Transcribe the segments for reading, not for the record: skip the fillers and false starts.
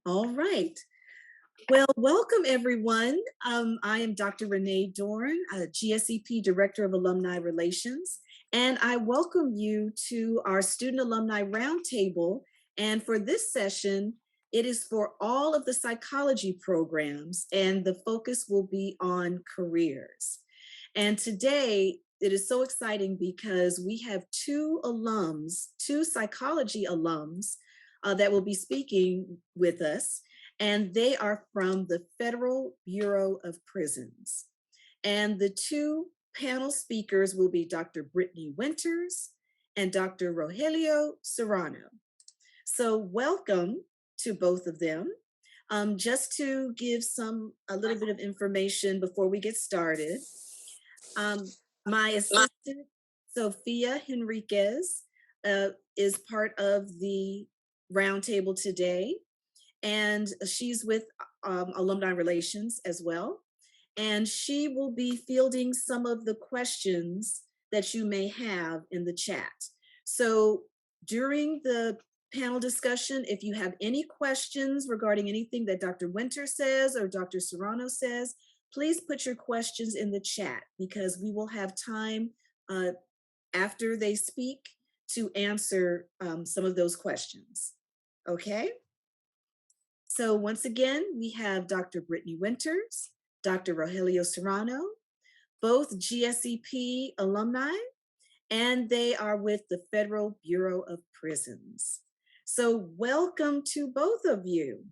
All right. Well, welcome everyone. I am Dr. Renee Dorn, GSEP Director of Alumni Relations, and I welcome you to our Student Alumni Roundtable. And for this session, it is for all of the psychology programs, and the focus will be on careers. And today, it is so exciting because we have two psychology alums that will be speaking with us, and they are from the Federal Bureau of Prisons. And the two panel speakers will be Dr. Brittany Winters and Dr. Rogelio Serrano. So welcome to both of them. Just to give a little bit of information before we get started. My assistant, Sophia Henriquez, is part of the roundtable today, and she's with Alumni Relations as well. And she will be fielding some of the questions that you may have in the chat. So during the panel discussion, if you have any questions regarding anything that Dr. Winter says or Dr. Serrano says, please put your questions in the chat, because we will have time after they speak to answer some of those questions. Okay? So once again, we have Dr. Brittany Winters, Dr. Rogelio Serrano, both GSEP alumni, and they are with the Federal Bureau of Prisons. So welcome to both of you.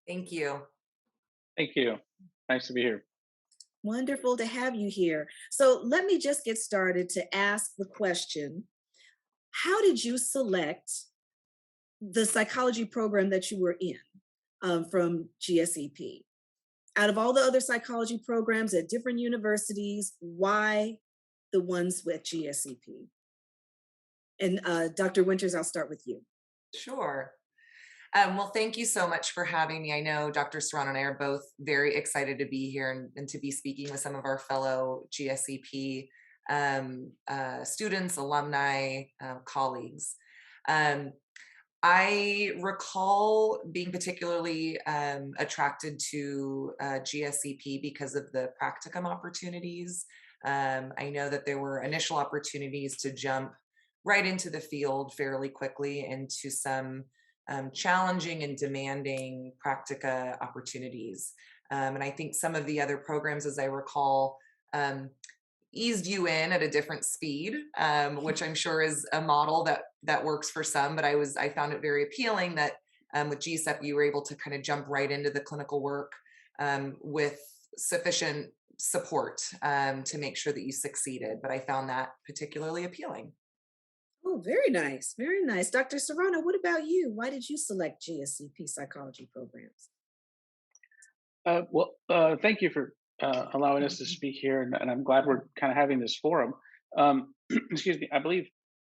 Thank you. Thank you. Nice to be here. Wonderful to have you here. So let me just get started to ask the question, how did you select the psychology program that you were in from GSEP? Out of all the other psychology programs at different universities, why the ones with GSEP? And Dr. Winters, I'll start with you. Sure. Well, thank you so much for having me. I know Dr. Serrano and I are both very excited to be here and to be speaking with some of our fellow GSEP students, alumni, colleagues. I recall being particularly attracted to GSEP because of the practicum opportunities. I know that there were initial opportunities to jump right into the field fairly quickly into some challenging and demanding practica opportunities. And I think some of the other programs, as I recall, eased you in at a different speed, which I'm sure is a model that works for some. But I found it very appealing that with GSEP you were able to kind of jump right into the clinical work with sufficient support to make sure that you succeeded. But I found that particularly appealing. Oh, very nice, very nice. Dr. Serrano, what about you? Why did you select GSCP psychology programs? Thank you for allowing us to speak here, and I'm glad we're kind of having this forum. Excuse me. I believe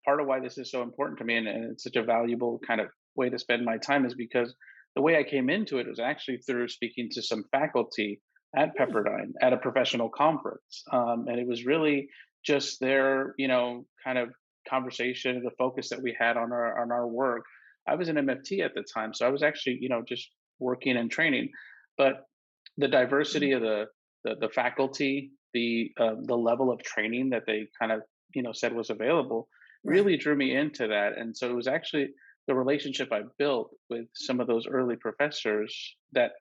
part of why this is so important to me, and it's such a valuable kind of way to spend my time, is because the way I came into it was actually through speaking to some faculty at Hmm. Pepperdine at a professional conference, and it was really just their, kind of conversation, the focus that we had on our work. I was an MFT at the time, so I was actually, just working and training, but the diversity of the faculty, the level of training that they kind of said was available Right. really drew me into that. And so it was actually the relationship I built with some of those early professors that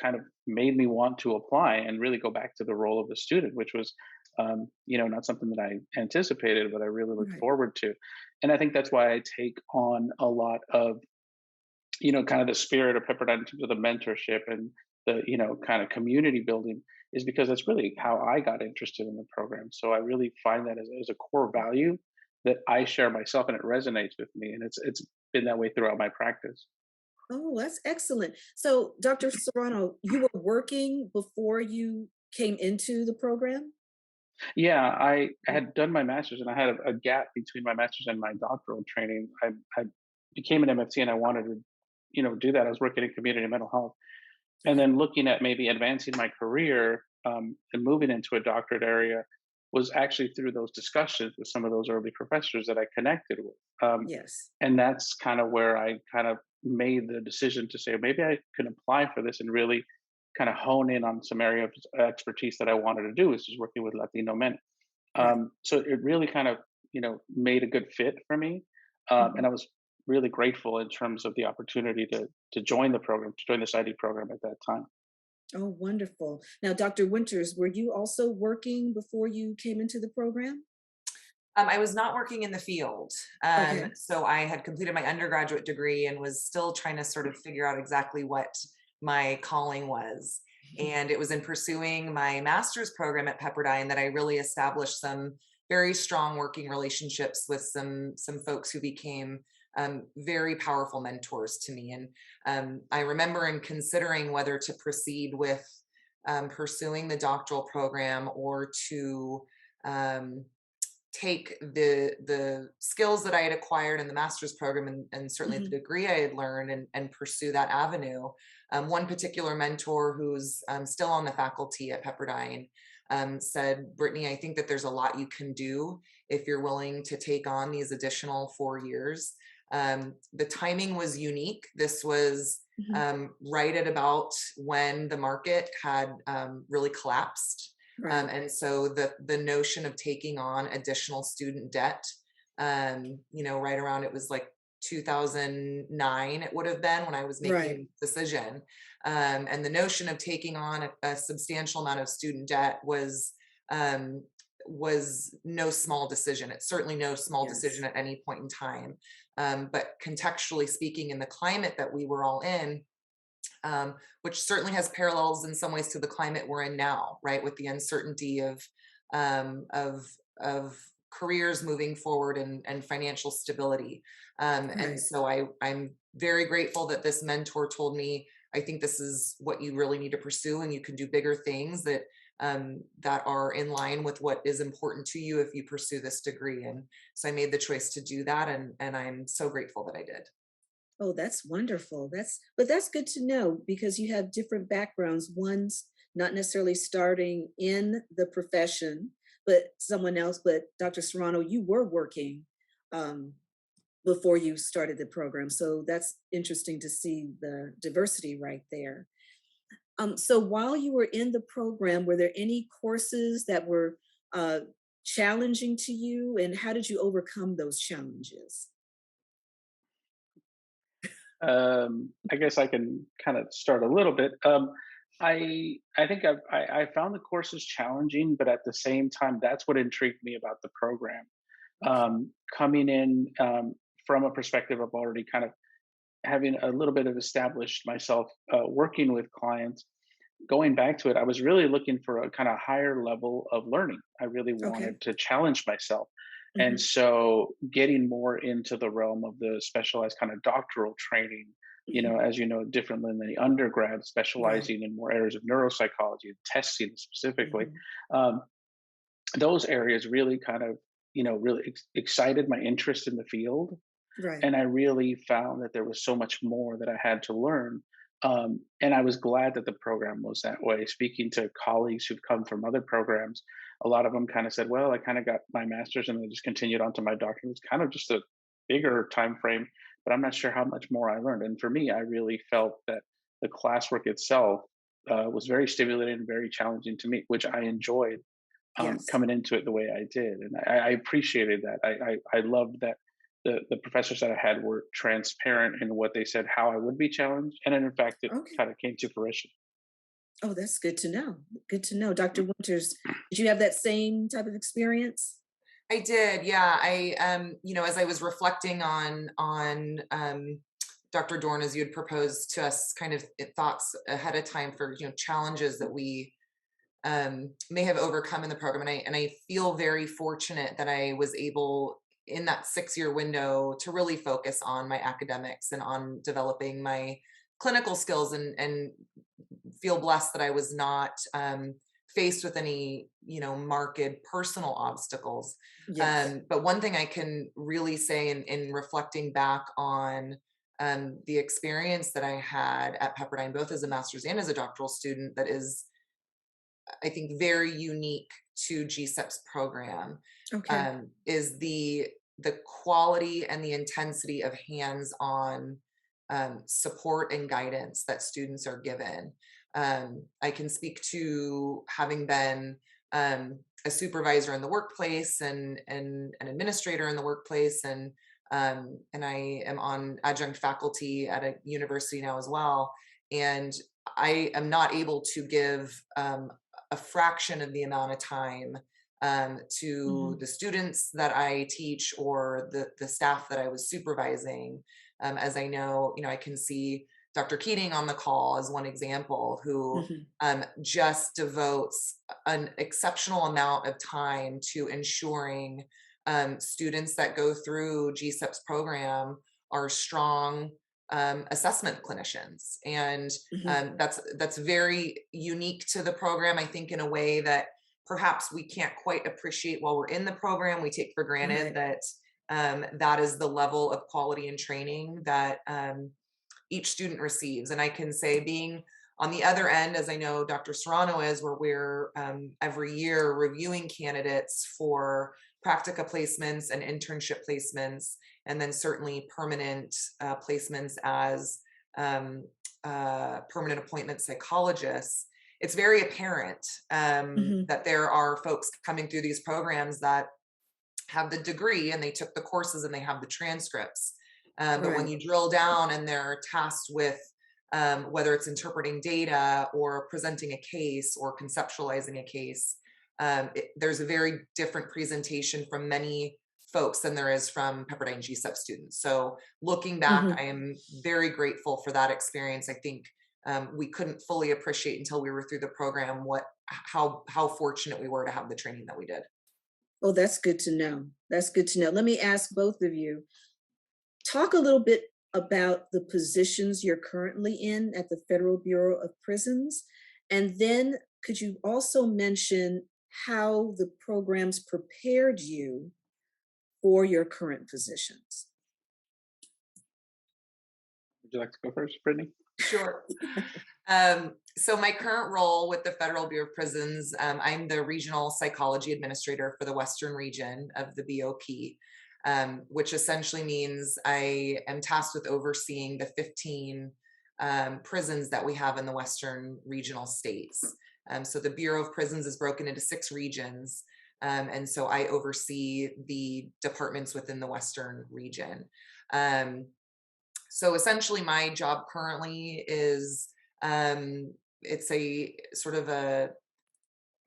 kind of made me want to apply and really go back to the role of the student, which was not something that I anticipated, but I really looked Right. forward to. And I think that's why I take on a lot of kind of the spirit of Pepperdine in terms of the mentorship and the, kind of community building, is because that's really how I got interested in the program. So I really find that as a core value that I share myself, and it resonates with me. And it's been that way throughout my practice. Oh, that's excellent. So, Dr. Serrano, you were working before you came into the program? Yeah, I had done my master's, and I had a gap between my master's and my doctoral training. I became an MFT, and I wanted to, do that. I was working in community mental health, and Okay. then looking at maybe advancing my career and moving into a doctorate area was actually through those discussions with some of those early professors that I connected with. Yes. And that's kind of where I kind of made the decision to say maybe I can apply for this and really kind of hone in on some area of expertise that I wanted to do, which is working with Latino men. Right. So it really kind of, made a good fit for me. And Mhm. I was really grateful in terms of the opportunity to join the program, to join this ID program at that time. Oh, wonderful. Now, Dr. Winters, were you also working before you came into the program? I was not working in the field. Okay. So I had completed my undergraduate degree and was still trying to sort of figure out exactly what my calling was. And it was in pursuing my master's program at Pepperdine that I really established some very strong working relationships with some folks who became very powerful mentors to me. And I remember in considering whether to proceed with pursuing the doctoral program or to um, take the skills that I had acquired in the master's program and certainly the Mhm. degree I had learned and pursue that avenue. One particular mentor who's still on the faculty at Pepperdine said, Brittany, I think that there's a lot you can do if you're willing to take on these additional 4 years. The timing was unique. This was Mhm. right at about when the market had really collapsed, Right. and so the notion of taking on additional student debt, right around, it was like 2009, it would have been when I was Right. making the decision. And the notion of taking on a substantial amount of student debt um, was no small decision. It's certainly no small decision Yes. at any point in time. But contextually speaking, in the climate that we were all in, which certainly has parallels in some ways to the climate we're in now, right? With the uncertainty um, of of careers moving forward and financial stability. And Right. so I'm very grateful that this mentor told me, I think this is what you really need to pursue, and you can do bigger things that are in line with what is important to you if you pursue this degree. And so I made the choice to do that, and I'm so grateful that I did. Oh, that's wonderful. That's good to know because you have different backgrounds. One's not necessarily starting in the profession, but someone else. But Dr. Serrano, you were working um, before you started the program, so that's interesting to see the diversity right there. So while you were in the program, were there any courses that were uh, challenging to you, and how did you overcome those challenges? I guess I can kind of start a little bit. I think I found the courses challenging, but at the same time, that's what intrigued me about the program. Okay. Coming in from a perspective of already kind of having a little bit of established myself working with clients, going back to it, I was really looking for a kind of higher level of learning. I really Okay. wanted to challenge myself. And Hmm. so getting more into the realm of the specialized kind of doctoral training, Hmm. as you know, different than the undergrad, Right. specializing in more areas of neuropsychology, testing specifically. Hmm. Um, those areas really kind of, really excited my interest in the field, Right. and I really found that there was so much more that I had to learn. And I was glad that the program was that way. Speaking to colleagues who've come from other programs, a lot of them kind of said, "Well, I kind of got my master's and then just continued on to my doctorate. It's kind of just a bigger time frame, but I'm not sure how much more I learned." And for me, I really felt that the classwork itself was very stimulating and very challenging to me, which I enjoyed Yes. coming into it the way I did, and I appreciated that. I loved that the professors that I had were transparent in what they said, how I would be challenged, and then in fact, it Okay. kind of came to fruition. Oh, that's good to know. Good to know. Dr. Winters, did you have that same type of experience? I did, yeah. As I was reflecting on Dr. Dorn, as you had proposed to us, kind of thoughts ahead of time for challenges that we may have overcome in the program, and I feel very fortunate that I was able in that 6 year window to really focus on my academics and on developing my clinical skills, and feel blessed that I was not faced with any marked personal obstacles. Yes. But one thing I can really say in reflecting back on the experience that I had at Pepperdine, both as a master's and as a doctoral student, that is, I think, very unique to GSEP's program, Okay. is the the quality and the intensity of hands-on support and guidance that students are given. I can speak to having been a supervisor in the workplace and an administrator in the workplace, and I am on adjunct faculty at a university now as well. And I am not able to give a fraction of the amount of time to Mhm. the students that I teach or the staff that I was supervising. As I know, I can see Dr. Keating on the call as one example who Mhm. just devotes an exceptional amount of time to ensuring students that go through GSEP's program are strong assessment clinicians, and Mhm. that's very unique to the program. I think in a way that perhaps we can't quite appreciate while we're in the program. We take for granted Right. that that is the level of quality and training that each student receives. And I can say, being on the other end, as I know Dr. Serrano is, where we're every year reviewing candidates for practica placements and internship placements, and then certainly permanent placements as permanent appointment psychologists. It's very apparent Mhm. that there are folks coming through these programs that have the degree and they took the courses and they have the transcripts. But when Right. you drill down and they're tasked with whether it's interpreting data or presenting a case or conceptualizing a case, there's a very different presentation from many folks than there is from Pepperdine GSEP students. So looking back, I Mhm. am very grateful for that experience. I think we couldn't fully appreciate until we were through the program how fortunate we were to have the training that we did. Oh, that's good to know. That's good to know. Let me ask both of you, talk a little bit about the positions you're currently in at the Federal Bureau of Prisons. And then could you also mention how the programs prepared you for your current positions? Would you like to go first, Brittany? Sure. So my current role with the Federal Bureau of Prisons, I'm the regional psychology administrator for the Western region of the BOP, which essentially means I am tasked with overseeing the 15 prisons that we have in the Western regional states. So the Bureau of Prisons is broken into 6 regions. And so I oversee the departments within the Western region. Um, so essentially, my job currently is it's a sort of a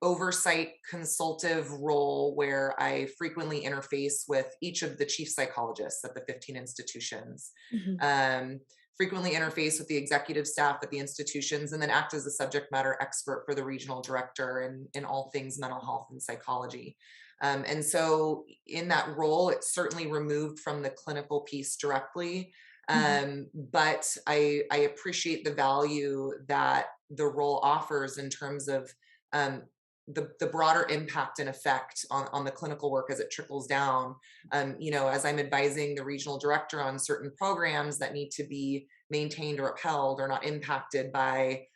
oversight consultative role where I frequently interface with each of the chief psychologists at the 15 institutions. Mhm. Um, Frequently interface with the executive staff at the institutions, and then act as a subject matter expert for the regional director in all things mental health and psychology. And so in that role, it's certainly removed from the clinical piece directly. Mhm. But I appreciate the value that the role offers in terms of um, the broader impact and effect on the clinical work as it trickles down. As I'm advising the regional director on certain programs that need to be maintained or upheld or not impacted by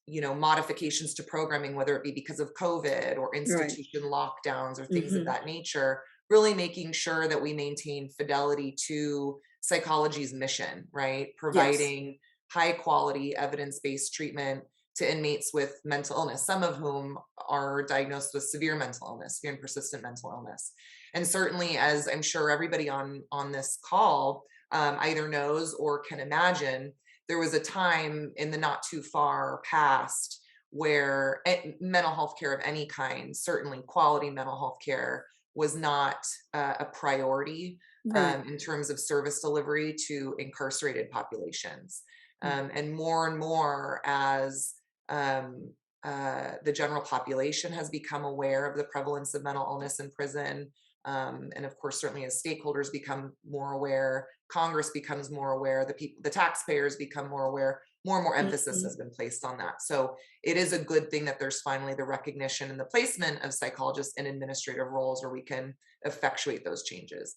modifications to programming, whether it be because of COVID or Right. institution lockdowns or things of Mhm. that nature, really making sure that we maintain fidelity to psychology's mission, right? Yes. Providing high quality evidence-based treatment to inmates with mental illness, some of whom are diagnosed with severe mental illness, severe and persistent mental illness. And certainly, as I'm sure everybody on this call either knows or can imagine, there was a time in the not too far past where mental health care of any kind, certainly quality mental health care, was not a priority Right. in terms of service delivery to incarcerated populations. Mm. And more as the general population has become aware of the prevalence of mental illness in prison. And of course, certainly as stakeholders become more aware, Congress becomes more aware, the people, the taxpayers become more aware, more and more emphasis has Mhm. been placed on that. So it is a good thing that there's finally the recognition and the placement of psychologists in administrative roles where we can effectuate those changes.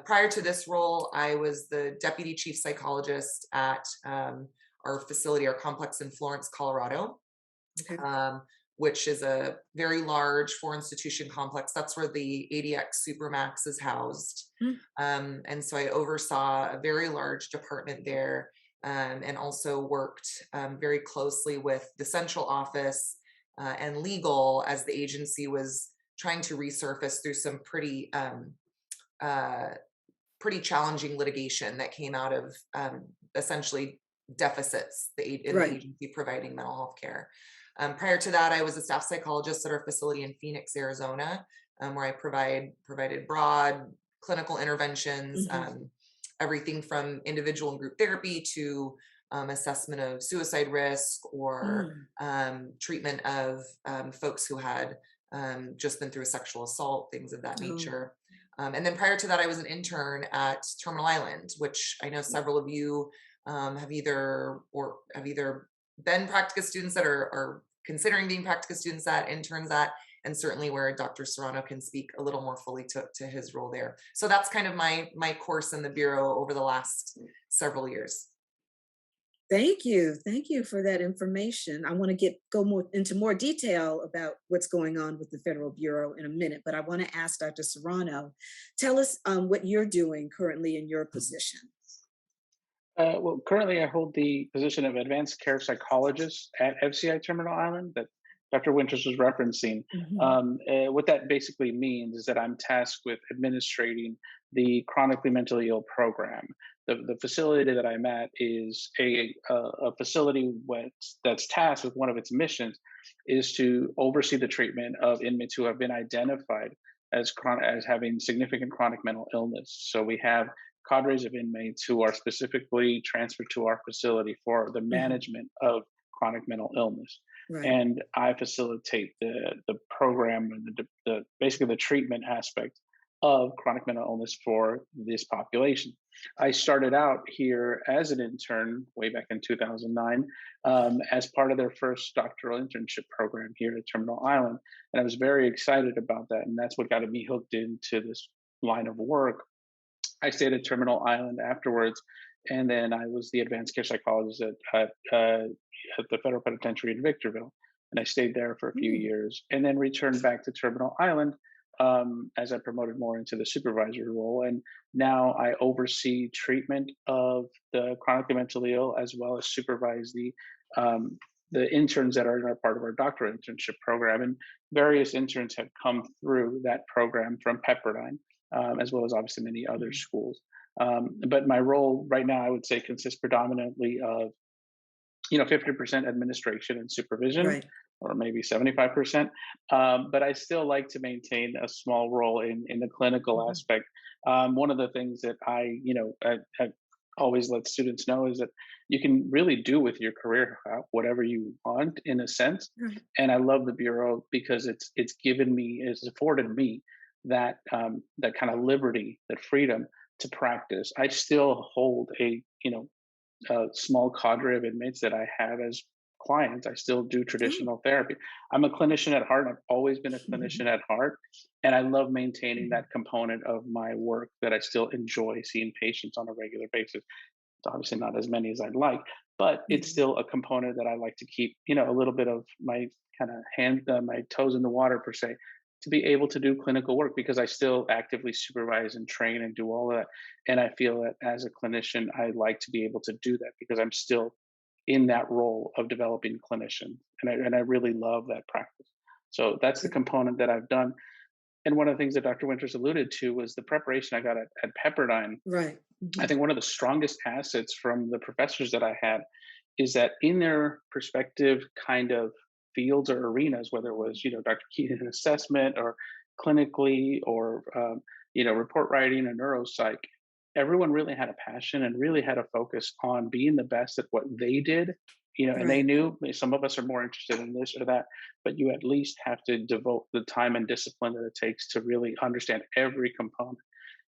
Prior to this role, I was the deputy chief psychologist at our facility, our complex in Florence, Colorado, Okay. um, which is a very large four institution complex. That's where the ADX Supermax is housed. Mm. And so I oversaw a very large department there, and also worked very closely with the central office and legal as the agency was trying to resurface through some uh, pretty challenging litigation that came out of essentially deficits in the Right. agency providing mental health care. Prior to that, I was a staff psychologist at our facility in Phoenix, Arizona, where I provided broad clinical interventions, Hmm. everything from individual and group therapy to assessment of suicide risk or Mm. treatment of folks who had just been through a sexual assault, things of that Oh, nature. And then prior to that, I was an intern at Terminal Island, which I know several of you have either been practicum students that are considering being practicum students at, interns at, and certainly where Dr. Serrano can speak a little more fully to his role there. So that's kind of my course in the bureau over the last several years. thank you. Thank you for that information. I want to go more into more detail about what's going on with the Federal Bureau in a minute, but I want to ask Dr. Serrano, tell us what you're doing currently in your position. Well, currently I hold the position of advanced care psychologist at FCI Terminal Island that Dr. Winters was referencing. Hmm. What that basically means is that I'm tasked with administrating the chronically mentally ill program. The facility that I'm at is a facility that's tasked with one of its missions is to oversee the treatment of inmates who have been identified as having significant chronic mental illness. So we have cadres of inmates who are specifically transferred to our facility for the Hmm. management of chronic mental illness. Right. And I facilitate the program and basically the treatment aspect of chronic mental illness for this population. I started out here as an intern way back in 2009 as part of their first doctoral internship program here at Terminal Island. And I was very excited about that. And that's what got me hooked into this line of work. I stayed at Terminal Island afterwards, and then I was the advanced care psychologist at the federal penitentiary in Victorville, and I stayed there for a few Mm. years, and then returned back to Terminal Island as I promoted more into the supervisory role, and now I oversee treatment of the chronically mentally ill as well as supervise the interns that are in our part of our doctoral internship program, and various interns have come through that program from Pepperdine as well as obviously many other Mhm. schools. But my role right now, I would say, consists predominantly of 50% administration and supervision, Right. or maybe 75%. But I still like to maintain a small role in the clinical Mhm. aspect. One of the things that I always let students know is that you can really do with your career whatever you want in a sense. Right. And I love the bureau because it's afforded me that kind of liberty, that freedom to practice. I still hold a small cadre of inmates that I have as clients. I still do Oh. traditional therapy. I'm a clinician at heart. I've always been a clinician at heart. And I love maintaining Mhm. that component of my work that I still enjoy seeing patients on a regular basis. It's obviously not as many as I'd like, but it's Mhm. still a component that I like to keep, a little bit of my kind of my toes in the water per se, to be able to do clinical work because I still actively supervise and train and do all of that. And I feel that as a clinician, I like to be able to do that because I'm still in that role of developing clinicians, and I really love that practice. So that's the component that I've done. And one of the things that Dr. Winters alluded to was the preparation I got at Pepperdine. Right. I Mhm. think one of the strongest assets from the professors that I had is that in their perspective kind of fields or arenas, whether it was, Dr. Keaton assessment or clinically or, report writing or neuropsych, everyone really had a passion and really had a focus on being the best at what they did. And they Right. knew some of us are more interested in this or that, but you at least have to devote the time and discipline that it takes to really understand every component.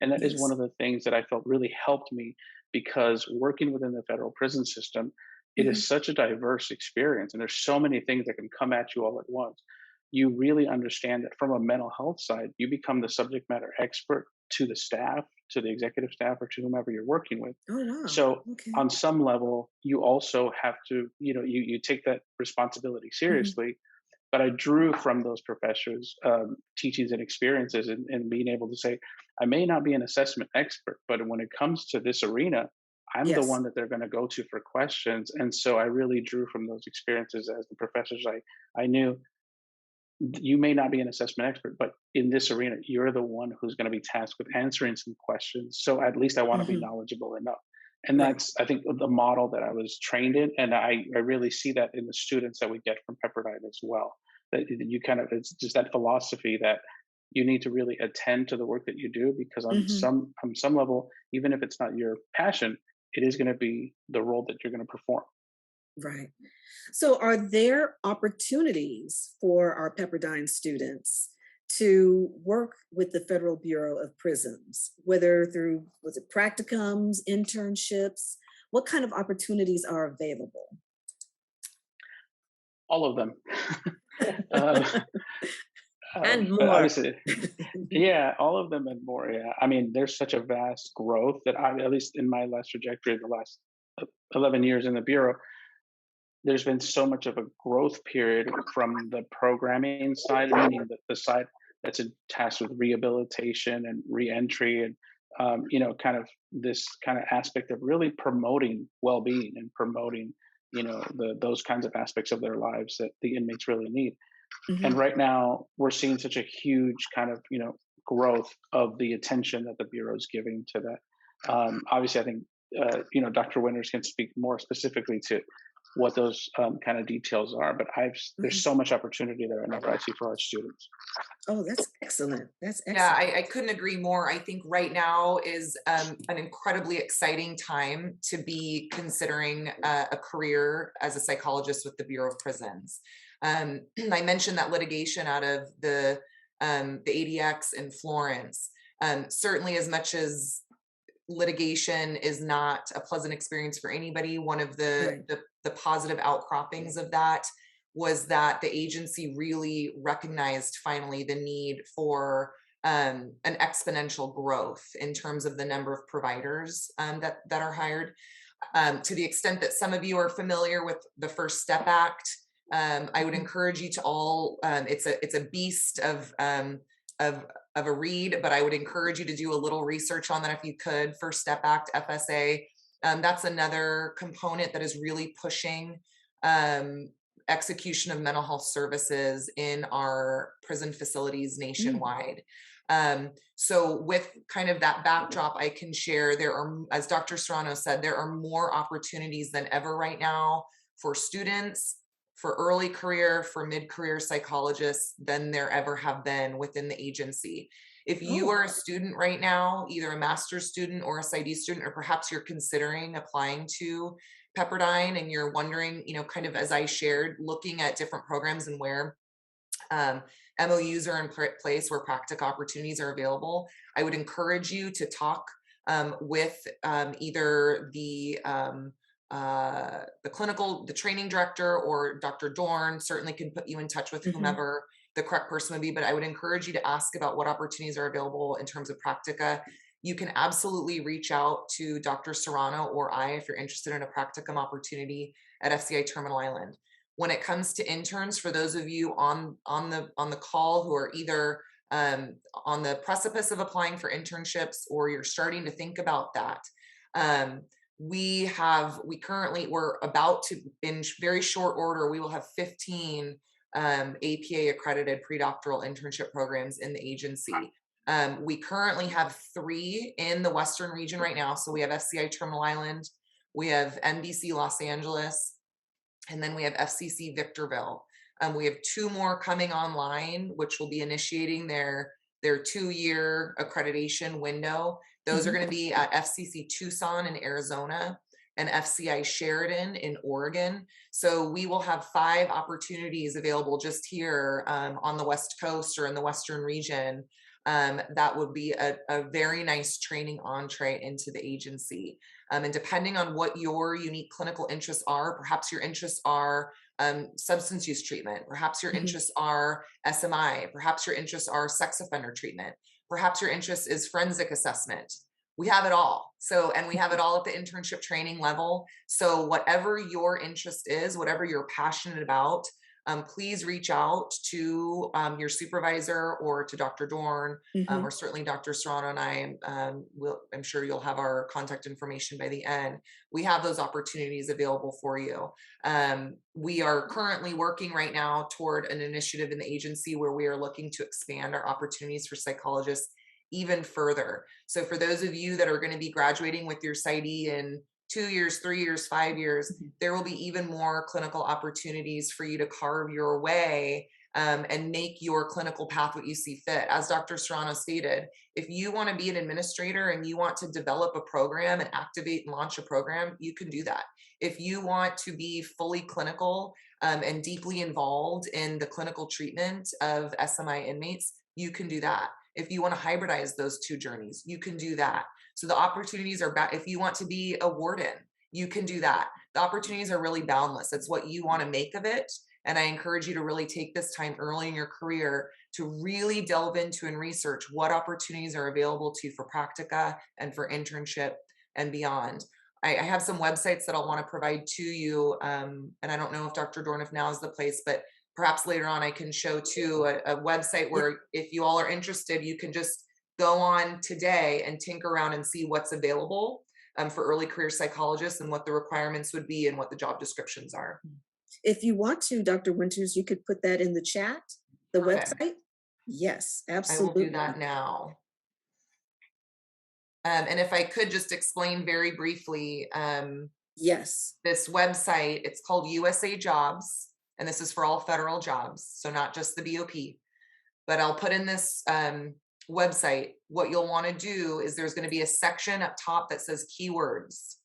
And that is one Yes. of the things that I felt really helped me because working within the federal prison system, it Mhm. is such a diverse experience and there's so many things that can come at you all at once. You really understand that from a mental health side, you become the subject matter expert to the staff, to the executive staff, or to whomever you're working with. Oh, wow. So Okay. on some level, you also have to, you take that responsibility Mhm. seriously, but I drew from those professors' teachings and experiences, and being able to say, I may not be an assessment expert, but when it comes to this arena, I'm the Yes. one that they're going to go to for questions. And so I really drew from those experiences as the professors. I knew you may not be an assessment expert, but in this arena, you're the one who's going to be tasked with answering some questions. So at least I want to be Hmm. knowledgeable enough. And Right. that's, I think, the model that I was trained in. And I really see that in the students that we get from Pepperdine as well. That you kind of, it's just that philosophy that you need to really attend to the work that you do, because Hmm. on some level, even if it's not your passion, it is going to be the role that you're going to perform. Right. So, are there opportunities for our Pepperdine students to work with the Federal Bureau of Prisons, whether through, was it practicums, internships? What kind of opportunities are available? All of them. um, And but more. obviously, yeah, all of them and more. Yeah, I mean, there's such a vast growth that at least in my last trajectory, the last 11 years in the bureau, there's been so much of a growth period from the programming side, meaning the side that's tasked with rehabilitation and reentry, and kind of this kind of aspect of really promoting well-being and promoting those kinds of aspects of their lives that the inmates really need. And Hmm. right now, we're seeing such a huge kind of growth of the attention that the bureau is giving to that. Obviously, I think Dr. Winters can speak more specifically to what those kind of details are. But there's Hmm. so much opportunity there, and I see for our students. Oh, that's excellent. That's Yeah, excellent. I couldn't agree more. I think right now is an incredibly exciting time to be considering a career as a psychologist with the Bureau of Prisons. I mentioned that litigation out of the ADX in Florence. Certainly, as much as litigation is not a pleasant experience for anybody, one of Right. the positive outcroppings of that was that the agency really recognized finally the need for an exponential growth in terms of the number of providers that are hired. To the extent that some of you are familiar with the First Step Act, I would Mhm. encourage you to all. It's a beast of of a read, but I would encourage you to do a little research on that if you could. First Step Act, FSA. That's another component that is really pushing um, execution of mental health services in our prison facilities Mm. nationwide. So, with kind of that backdrop, I can share there are, as Dr. Serrano said, there are more opportunities than ever right now for students, for early career, for mid career psychologists than there ever have been within the agency. If you Oh. are a student right now, either a master's student or a PsyD student, or perhaps you're considering applying to Pepperdine and you're wondering, kind of as I shared, looking at different programs and where um, MOUs are in place where practice opportunities are available, I would encourage you to talk with either the training director, or Dr. Dorn certainly can put you in touch with Hmm. whomever the correct person would be. But I would encourage you to ask about what opportunities are available in terms of practica. You can absolutely reach out to Dr. Serrano or I if you're interested in a practicum opportunity at FCI Terminal Island. When it comes to interns, for those of you on the call who are either on the precipice of applying for internships, or you're starting to think about that, um, we're about to, in very short order, we will have 15 APA accredited predoctoral internship programs in the agency. We currently have 3 in the Western region right now. So we have FCI Terminal Island, we have NBC Los Angeles, and then we have FCC Victorville. We have 2 more coming online, which will be initiating their 2-year accreditation window. Those are Hmm. going to be at FCC Tucson in Arizona and FCI Sheridan in Oregon. So we will have 5 opportunities available just here on the West Coast or in the Western region. That would be a very nice training entree into the agency. And depending on what your unique clinical interests are, perhaps your interests are substance use treatment, perhaps your Hmm. interests are SMI, perhaps your interests are sex offender treatment, perhaps your interest is forensic assessment. We have it all. So, and we have it all at the internship training level. So, whatever your interest is, whatever you're passionate about, please reach out to your supervisor or to Dr. Dorn, Hmm. or certainly Dr. Serrano and I. I'm sure you'll have our contact information by the end. We have those opportunities available for you. We are currently working right now toward an initiative in the agency where we are looking to expand our opportunities for psychologists even further. So for those of you that are going to be graduating with your PsyD in 2 years, 3 years, 5 years, there will be even more clinical opportunities for you to carve your way and make your clinical path what you see fit. As Dr. Serrano stated, if you want to be an administrator and you want to develop a program and activate and launch a program, you can do that. If you want to be fully clinical and deeply involved in the clinical treatment of SMI inmates, you can do that. If you want to hybridize those two journeys, you can do that. So the opportunities are if you want to be a warden, you can do that. The opportunities are really boundless. It's what you want to make of it. And I encourage you to really take this time early in your career to really delve into and research what opportunities are available to you for practica and for internship and beyond. I have some websites that I'll want to provide to you. And I don't know if Dr. Dorn, if now is the place, but perhaps later on I can show too a website Yeah, where if you all are interested, you can just go on today and tinker around and see what's available for early career psychologists and what the requirements would be and what the job descriptions are. if you want to, Dr. Winters, you could put that in the chat, the Perfect. website. Yes, I will do absolutely. that now. And if I could just explain very briefly, Yes. this website, it's called USA Jobs, and this is for all federal jobs, so not just the BOP. But I'll put in this website. What you'll want to do is there's going to be a section up top that says keywords.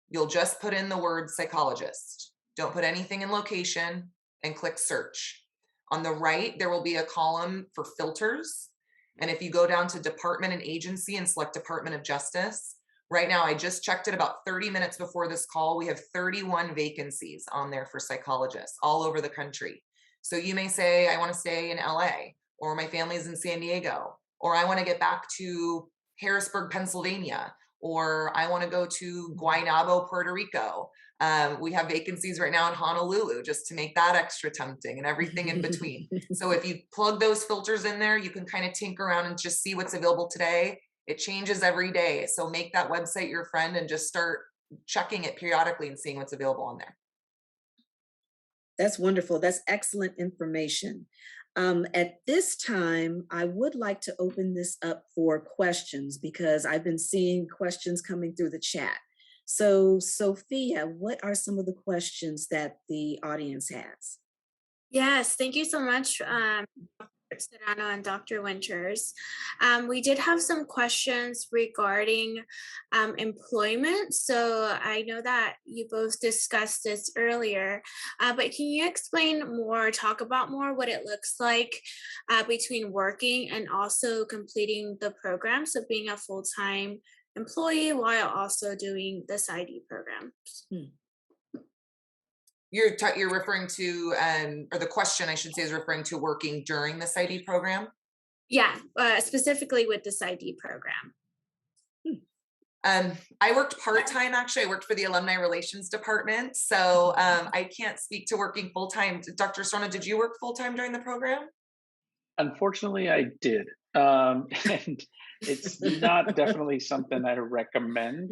You'll just put in the word psychologist. Don't put anything in location and click search. On the right, there will be a column for filters. And if you go down to department and agency and select Department of Justice, right now, I just checked it about 30 minutes before this call. We have 31 vacancies on there for psychologists all over the country. So you may say, I want to stay in LA, or my family's in San Diego, or I want to get back to Harrisburg, Pennsylvania, or I want to go to Guaynabo, Puerto Rico. We have vacancies right now in Honolulu just to make that extra tempting and everything in between. So if you plug those filters in there, you can kind of tinker around and just see what's available today. It changes every day. So make that website your friend and just start checking it periodically and seeing what's available on there. That's wonderful. That's excellent information. At this time, I would like to open this up for questions because I've been seeing questions coming through the chat. So, Sophia, what are some of the questions that the audience has? Yes, thank you so much, Serrano and Dr. Winters. We did have some questions regarding employment. So I know that you both discussed this earlier, but can you explain more, talk about more what it looks like between working and also completing the program? So being a full-time employee while also doing the PsyD program. Hmm. You're referring to, or the question I should say is referring to working during the PsyD program. Yeah, specifically with the PsyD program. I worked part-time, actually. I worked for the Alumni Relations Department. So I can't speak to working full-time. Dr. Serrano, did you work full-time during the program? Unfortunately, I did. And it's not definitely something I recommend.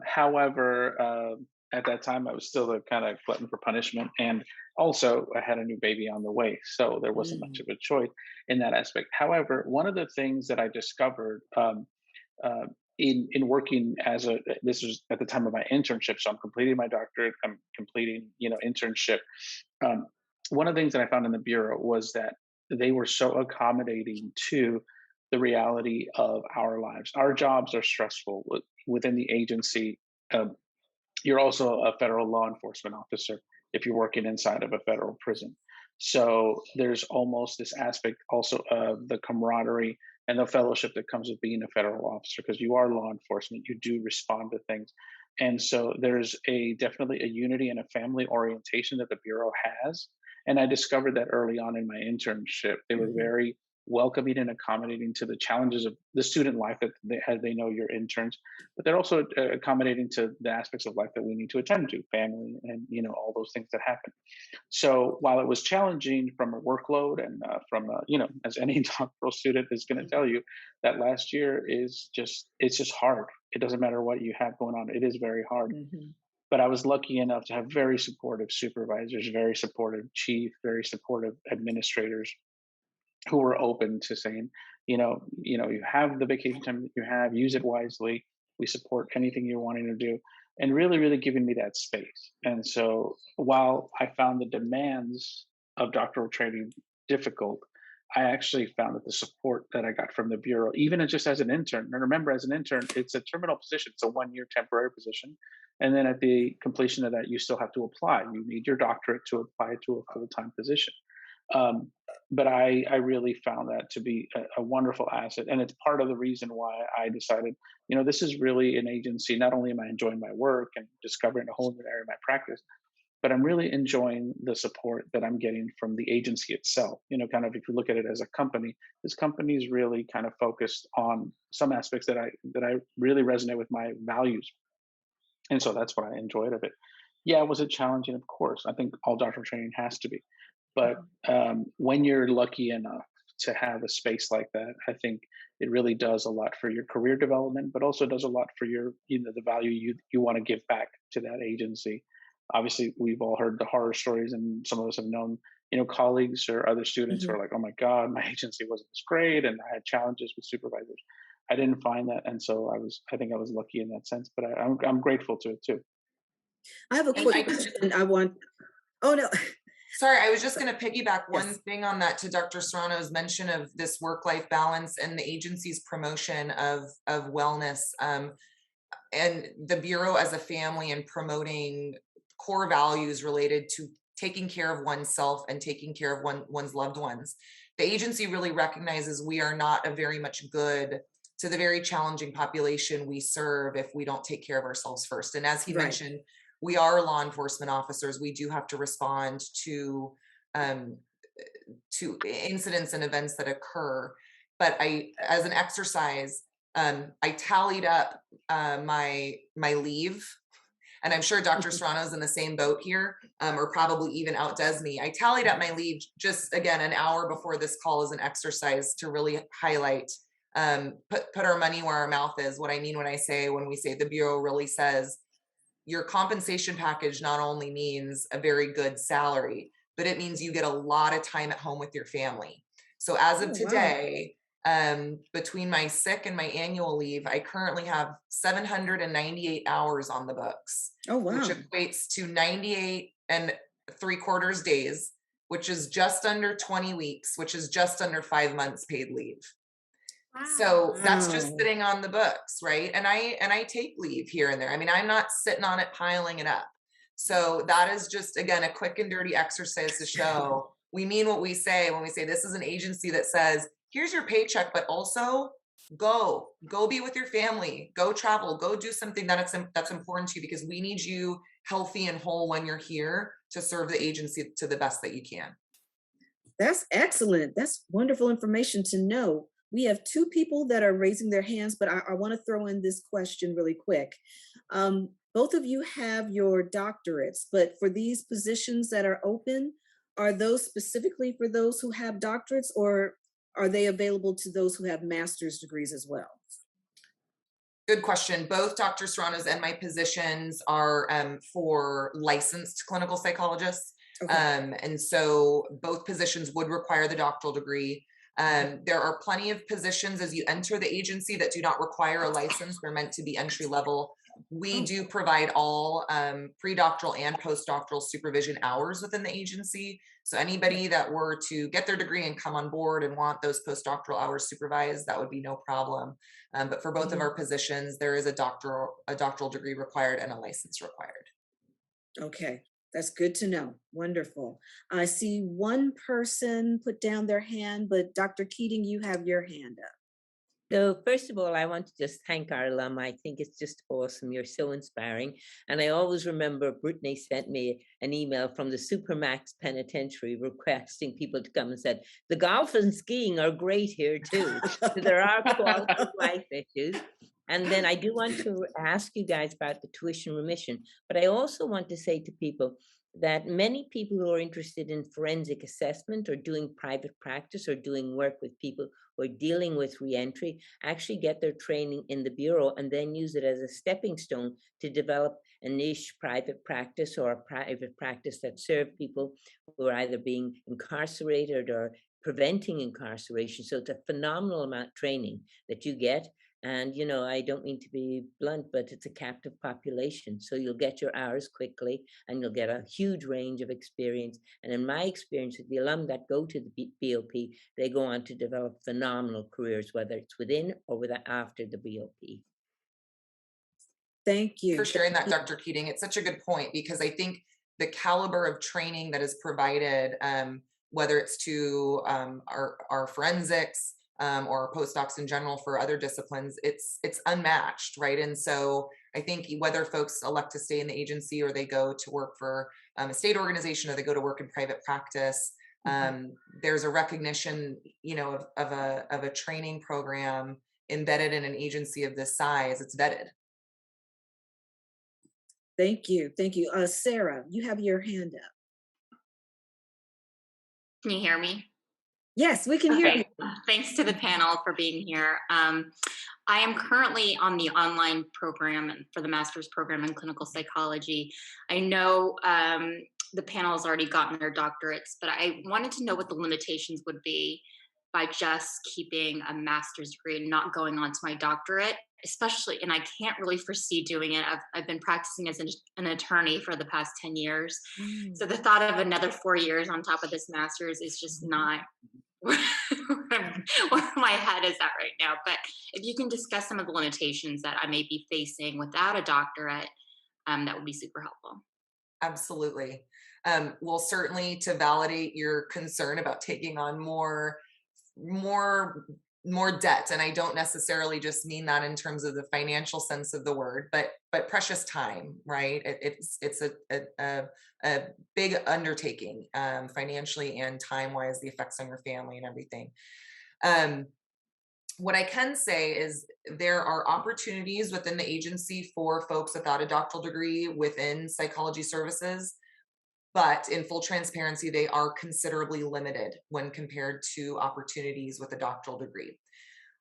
However, at that time, I was still a kind of glutton for punishment. And also, I had a new baby on the way. So there wasn't much Mm. of a choice in that aspect. However, one of the things that I discovered uh, in working as a this was at the time of my internship, so I'm completing my doctorate, I'm completing internship. Um, One of the things that I found in the bureau was that they were so accommodating to the reality of our lives. Our jobs are stressful within the agency. Um, you're also a federal law enforcement officer if you're working inside of a federal prison. So there's almost this aspect also of the camaraderie and the fellowship that comes with being a federal officer because you are law enforcement, you do respond to things. And so there's a definitely a unity and a family orientation that the bureau has. And I discovered that early on in my internship. They were Mhm. very welcoming and accommodating to the challenges of the student life that as they know you're interns, but they're also accommodating to the aspects of life that we need to attend to, family, and all those things that happen. So while it was challenging from a workload and from a, as any doctoral student is going to tell you, that last year is just it's just hard. It doesn't matter what you have going on; it is very hard. Mhm. But I was lucky enough to have very supportive supervisors, very supportive chief, very supportive administrators who were open to saying, you have the vacation time that you have, use it wisely. We support anything you're wanting to do, and really, really giving me that space. And so, while I found the demands of doctoral training difficult, I actually found that the support that I got from the bureau, even just as an intern. And remember, as an intern, it's a terminal position; it's a 1-year temporary position, and then at the completion of that, you still have to apply. You need your doctorate to apply to a full-time position. Um, but I really found that to be a wonderful asset, and it's part of the reason why I decided, this is really an agency. Not only am I enjoying my work and discovering a whole new area of my practice, but I'm really enjoying the support that I'm getting from the agency itself. Kind of if you look at it as a company, this company is really kind of focused on some aspects that I really resonate with my values, and so that's what I enjoyed of it. Yeah, was it challenging? Of course, I think all doctoral training has to be, but when you're lucky enough to have a space like that, I think it really does a lot for your career development, but also does a lot for your, the value you want to give back to that agency. Obviously, we've all heard the horror stories, and some of us have known, colleagues or other students who Mhm. are like, "Oh my God, my agency wasn't as great, and I had challenges with supervisors." I didn't find that, and so I think I was lucky in that sense. But I'm grateful to it too. I have a And quick question I want. Oh, no. sorry, I was just going to piggyback one Yes. thing on that to Dr. Serrano's mention of this work-life balance and the agency's promotion of wellness, and the Bureau as a family and promoting core values related to taking care of oneself and taking care of one's loved ones. The agency really recognizes we are not a very much good to the very challenging population we serve if we don't take care of ourselves first. And as he Right. mentioned, we are law enforcement officers. We do have to respond um, to incidents and events that occur. But as an exercise, I tallied up my leave, and I'm sure Dr. Serrano's in the same boat here, or probably even outdoes me. I tallied up my leave just again an hour before this call as an exercise to really highlight, put our money where our mouth is. What I mean when we say the Bureau really says your compensation package not only means a very good salary, but it means you get a lot of time at home with your family. So as of Oh, wow. today, between my sick and my annual leave, I currently have 798 hours on the books, Oh, which wow. equates to 98 and 3/4 days, which is just under 20 weeks, which is just under 5 months paid leave. Wow. So that's just Wow. sitting on the books, right? And I take leave here and there. I mean, I'm not sitting on it piling it up. So that is just again a quick and dirty exercise to show we mean what we say when we say this is an agency that says, here's your paycheck, but also go be with your family, go travel, go do something that's important to you because we need you healthy and whole when you're here to serve the agency to the best that you can. That's excellent. That's wonderful information to know. We have two people that are raising their hands, but I want to throw in this question really quick. Both of you have your doctorates, but for these positions that are open, are those specifically for those who have doctorates, or are they available to those who have master's degrees as well? Good question. Both Dr. Serrano's and my positions are for licensed clinical psychologists. Okay. And so both positions would require the doctoral degree. Okay. There are plenty of positions as you enter the agency that do not require a license. They're meant to be entry level. We Oh, do provide all pre-doctoral and postdoctoral supervision hours within the agency. So okay. anybody that were to get their degree and come on board and want those postdoctoral hours supervised, that would be no problem. But for both of Mhm. our positions, there is a doctoral degree required and a license required. Okay. That's good to know. Wonderful. I see one person put down their hand, but Dr. Keating, you have your hand up. So first of all, I want to just thank our alum. I think it's just awesome. You're so inspiring. And I always remember Brittany sent me an email from the Supermax Penitentiary requesting people to come and said, the golf and skiing are great here too. So there are quality of life issues. And then I do want to ask you guys about the tuition remission, but I also want to say to people that many people who are interested in forensic assessment or doing private practice or doing work with people who are dealing with reentry actually get their training in the Bureau and then use it as a stepping stone to develop a niche private practice or a private practice that serve people who are either being incarcerated or preventing incarceration. So it's a phenomenal amount of training that you get. And, you know, I don't mean to be blunt, but it's a captive population. So you'll get your hours quickly and you'll get a huge range of experience. And in my experience with the alum that go to the BOP, they go on to develop phenomenal careers, whether it's within or after the BOP. Thank you For sharing that, Dr. Keating. It's such a good point because I think the caliber of training that is provided, whether it's to our forensics or postdocs in general for other disciplines, it's unmatched, right? And so I think whether folks elect to stay in the agency or they go to work for a state organization or they go to work in private practice, there's a recognition, you know, of a training program embedded in an agency of this size. It's vetted. Thank you. Thank you. Sarah, you have your hand up. Can you hear me? Yes, we can hear you. Thanks to the panel for being here. I am currently on the online program for the master's program in clinical psychology. I know the panel has already gotten their doctorates, but I wanted to know what the limitations would be by just keeping a master's degree and not going on to my doctorate, especially, and I can't really foresee doing it. I've been practicing as an attorney for the past 10 years. So the thought of another 4 years on top of this master's is just not where my head is at right now. But if you can discuss some of the limitations that I may be facing without a doctorate, that would be super helpful. Absolutely. Well, certainly to validate your concern about taking on more debt, and I don't necessarily just mean that in terms of the financial sense of the word, but precious time, right? It's a big undertaking, financially and time wise, the effects on your family and everything. What I can say is there are opportunities within the agency for folks without a doctoral degree within psychology services. But in full transparency, they are considerably limited when compared to opportunities with a doctoral degree.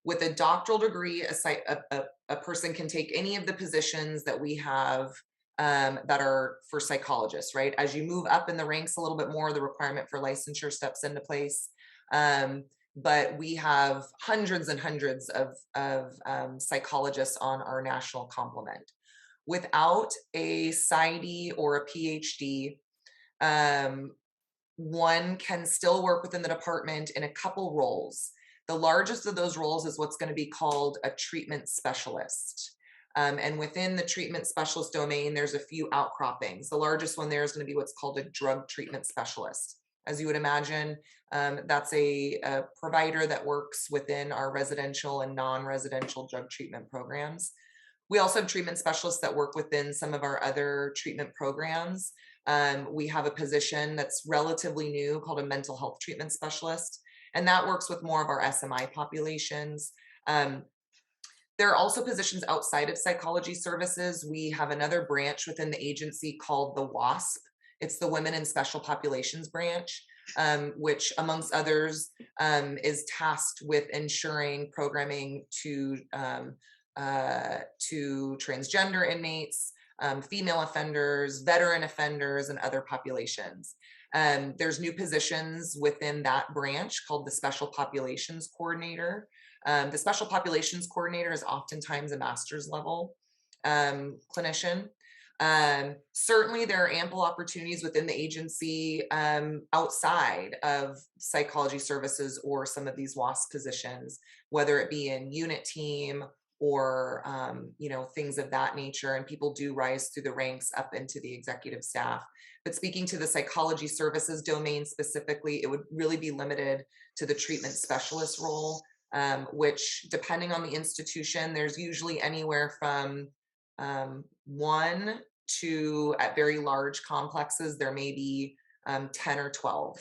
With a doctoral degree, a person can take any of the positions that we have that are for psychologists, right? As you move up in the ranks a little bit more, the requirement for licensure steps into place. But we have hundreds and hundreds of psychologists on our national complement. Without a PsyD or a PhD, one can still work within the department in a couple roles. The largest of those roles is what's going to be called a treatment specialist. And within the treatment specialist domain, there's a few outcroppings. The largest one there is going to be what's called a drug treatment specialist. As you would imagine, that's a provider that works within our residential and non-residential drug treatment programs. We also have treatment specialists that work within some of our other treatment programs. We have a position that's relatively new called a mental health treatment specialist, and that works with more of our SMI populations. There are also positions outside of psychology services. We have another branch within the agency called the WASP. It's the Women in Special Populations branch, which amongst others is tasked with ensuring programming to transgender inmates, female offenders, veteran offenders, and other populations. There's new positions within that branch called the Special Populations Coordinator. The Special Populations Coordinator is oftentimes a master's level clinician. Certainly there are ample opportunities within the agency outside of psychology services or some of these WASP positions, whether it be in unit team or things of that nature, and people do rise through the ranks up into the executive staff. But speaking to the psychology services domain specifically, it would really be limited to the treatment specialist role. which depending on the institution, there's usually anywhere from 1 to, at very large complexes, there may be 10 or 12.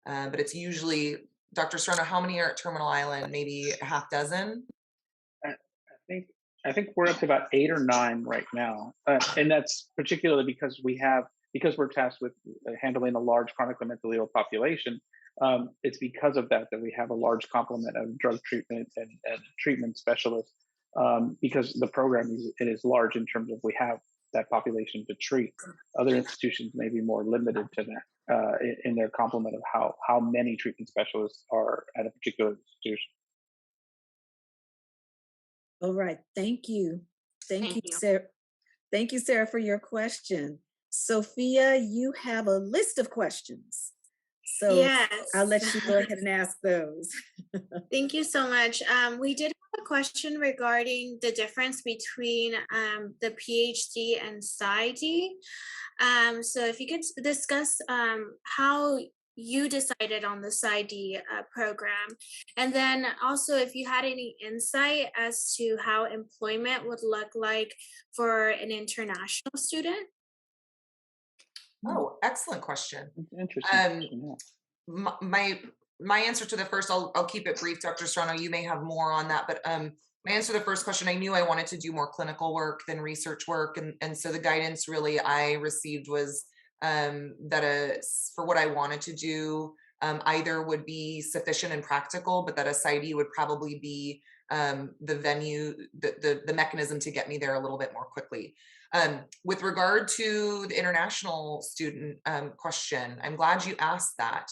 But it's usually, Dr. Serrano, how many are at Terminal Island? Maybe a half dozen? I think I think we're up to about 8 or 9 right now, and that's particularly because we're tasked with handling a large chronically mentally ill population. It's because of that that we have a large complement of drug treatment and treatment specialists, because the program is large in terms of we have that population to treat. Other institutions may be more limited to that in their complement of how many treatment specialists are at a particular institution. All right, thank you. Thank Thank you, you. Sarah. Thank you, Sarah, for your question. Sophia, you have a list of questions. So I'll Yes. let you go ahead and ask those. Thank you so much. We did have a question regarding the difference between the PhD and PsyD. So if you could discuss how you decided on the PsyD program, and then also if you had any insight as to how employment would look like for an international student. Oh, excellent question. It's an interesting Um, question. Yeah. my answer to the first, I'll keep it brief, Dr. Serrano, you may have more on that, but my answer to the first question, I knew I wanted to do more clinical work than research work. And so the guidance really I received was that for what I wanted to do, either would be sufficient and practical, but that a PsyD would probably be the venue, the mechanism to get me there a little bit more quickly. With regard to the international student question, I'm glad you asked that.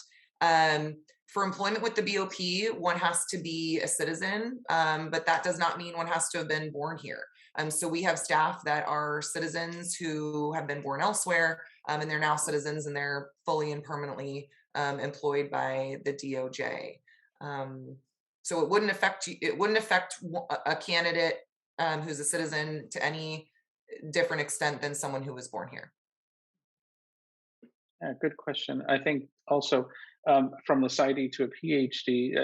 For employment with the BOP, one has to be a citizen, but that does not mean one has to have been born here. So we have staff that are citizens who have been born elsewhere, and they're now citizens and they're fully and permanently employed by the DOJ. So it wouldn't affect a candidate who's a citizen to any different extent than someone who was born here. Yeah, good question. I think also from the PsyD to a PhD,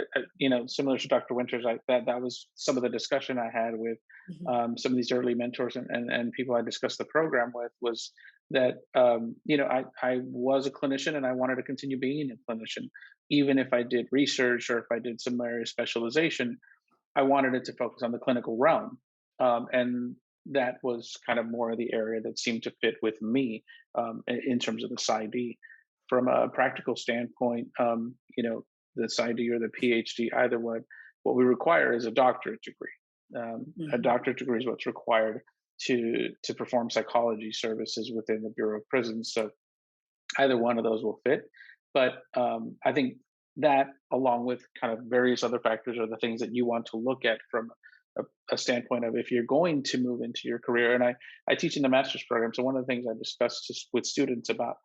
similar to Dr. Winters, that was some of the discussion I had with Mhm. some of these early mentors and people I discussed the program with, was that I was a clinician and I wanted to continue being a clinician, even if I did research or if I did some area of specialization. I wanted it to focus on the clinical realm, and that was kind of more of the area that seemed to fit with me in terms of the PsyD. From a practical standpoint, the PsyD or the PhD, either one, what we require is a doctorate degree. A Mhm. doctorate degree is what's required to perform psychology services within the Bureau of Prisons. So either one of those will fit. But I think that, along with kind of various other factors, are the things that you want to look at from a standpoint of if you're going to move into your career. And I teach in the master's program. So one of the things I discuss just with students about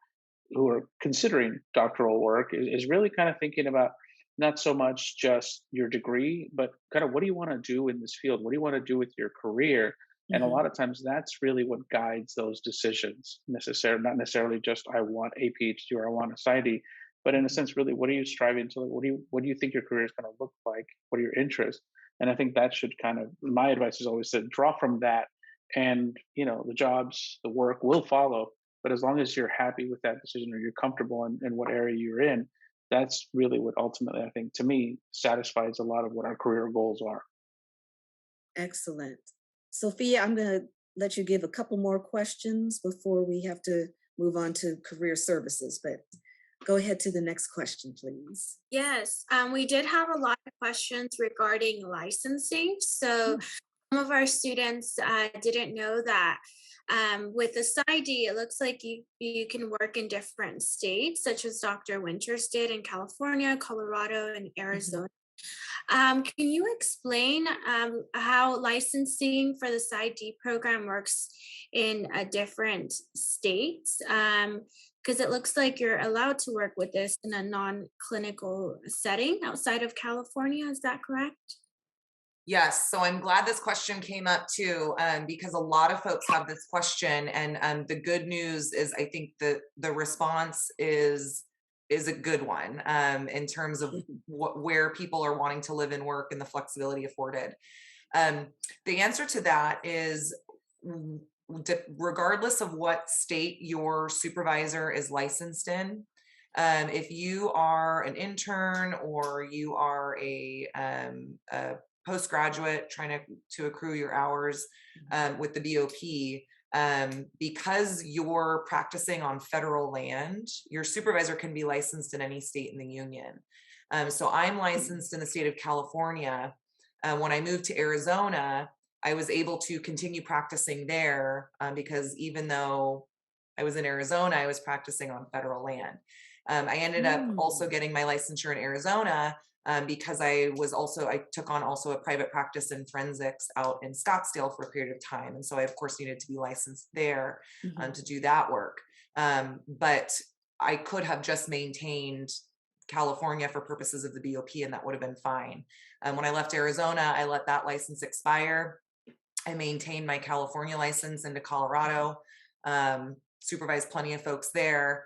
who are considering doctoral work is really kind of thinking about not so much just your degree, but kind of what do you want to do in this field? What do you want to do with your career? And a Mhm. lot of times that's really what guides those decisions, not necessarily just I want a PhD or I want a PsyD, but in a sense, really, what are you striving to? What do you think your career is going to look like? What are your interests? And I think that should kind of, my advice is always to draw from that, and the jobs, the work will follow. But as long as you're happy with that decision or you're comfortable in what area you're in, that's really what ultimately, I think, to me, satisfies a lot of what our career goals are. Excellent. Sophia, I'm going to let you give a couple more questions before we have to move on to career services, but go ahead to the next question, please. Yes, we did have a lot of questions regarding licensing. So some of our students didn't know that with the PsyD, it looks like you can work in different states, such as Dr. Winters did in California, Colorado, and Arizona. Can you explain how licensing for the PsyD program works in different states? Because it looks like you're allowed to work with this in a non-clinical setting outside of California. Is that correct? Yes, so I'm glad this question came up too, because a lot of folks have this question, and the good news is I think the response is is a good one in terms of where people are wanting to live and work and the flexibility afforded. The answer to that is regardless of what state your supervisor is licensed in, if you are an intern or you are a postgraduate trying to accrue your hours with the BOP, because you're practicing on federal land, your supervisor can be licensed in any state in the union. So I'm licensed in the state of California. When I moved to Arizona, I was able to continue practicing there because even though I was in Arizona, I was practicing on federal land. I ended up also getting my licensure in Arizona because I took on also a private practice in forensics out in Scottsdale for a period of time. And so I, of course, needed to be licensed there to do that work. But I could have just maintained California for purposes of the BOP, and that would have been fine. When I left Arizona, I let that license expire. I maintained my California license into Colorado, supervised plenty of folks there.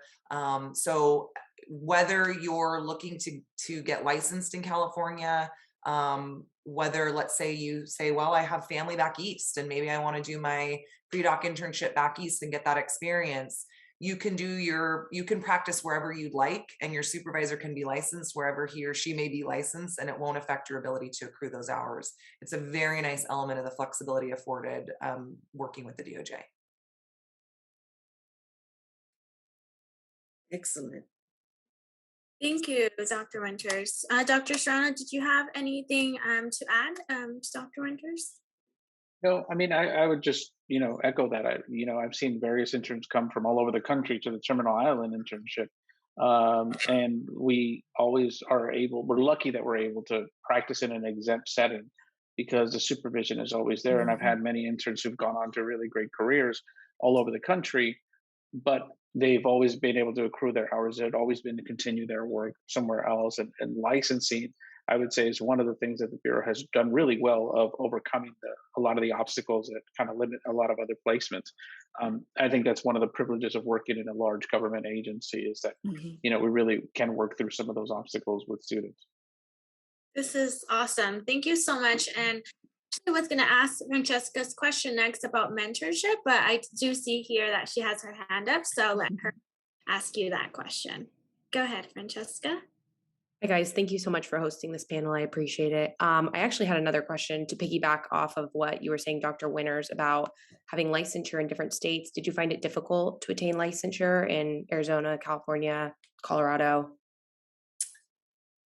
So whether you're looking to get licensed in California, whether let's say you say, well, I have family back east and maybe I want to do my pre-doc internship back east and get that experience, you can practice wherever you'd like, and your supervisor can be licensed wherever he or she may be licensed, and it won't affect your ability to accrue those hours. It's a very nice element of the flexibility afforded working with the DOJ. Excellent. Thank you, Dr. Winters. Dr. Serrano, did you have anything to add to Dr. Winters? No, I mean, I would just, echo that. I've seen various interns come from all over the country to the Terminal Island internship. And we always we're lucky that we're able to practice in an exempt setting because the supervision is always there. And I've had many interns who've gone on to really great careers all over the country, but they've always been able to accrue their hours. They've always been to continue their work somewhere else. And licensing, I would say, is one of the things that the Bureau has done really well of overcoming a lot of the obstacles that kind of limit a lot of other placements. I think that's one of the privileges of working in a large government agency is that, we really can work through some of those obstacles with students. This is awesome. Thank you so much. And I was going to ask Francesca's question next about mentorship, but I do see here that she has her hand up. So let her ask you that question. Go ahead, Francesca. Hi guys, thank you so much for hosting this panel. I appreciate it. I actually had another question to piggyback off of what you were saying, Dr. Winters, about having licensure in different states. Did you find it difficult to attain licensure in Arizona, California, Colorado?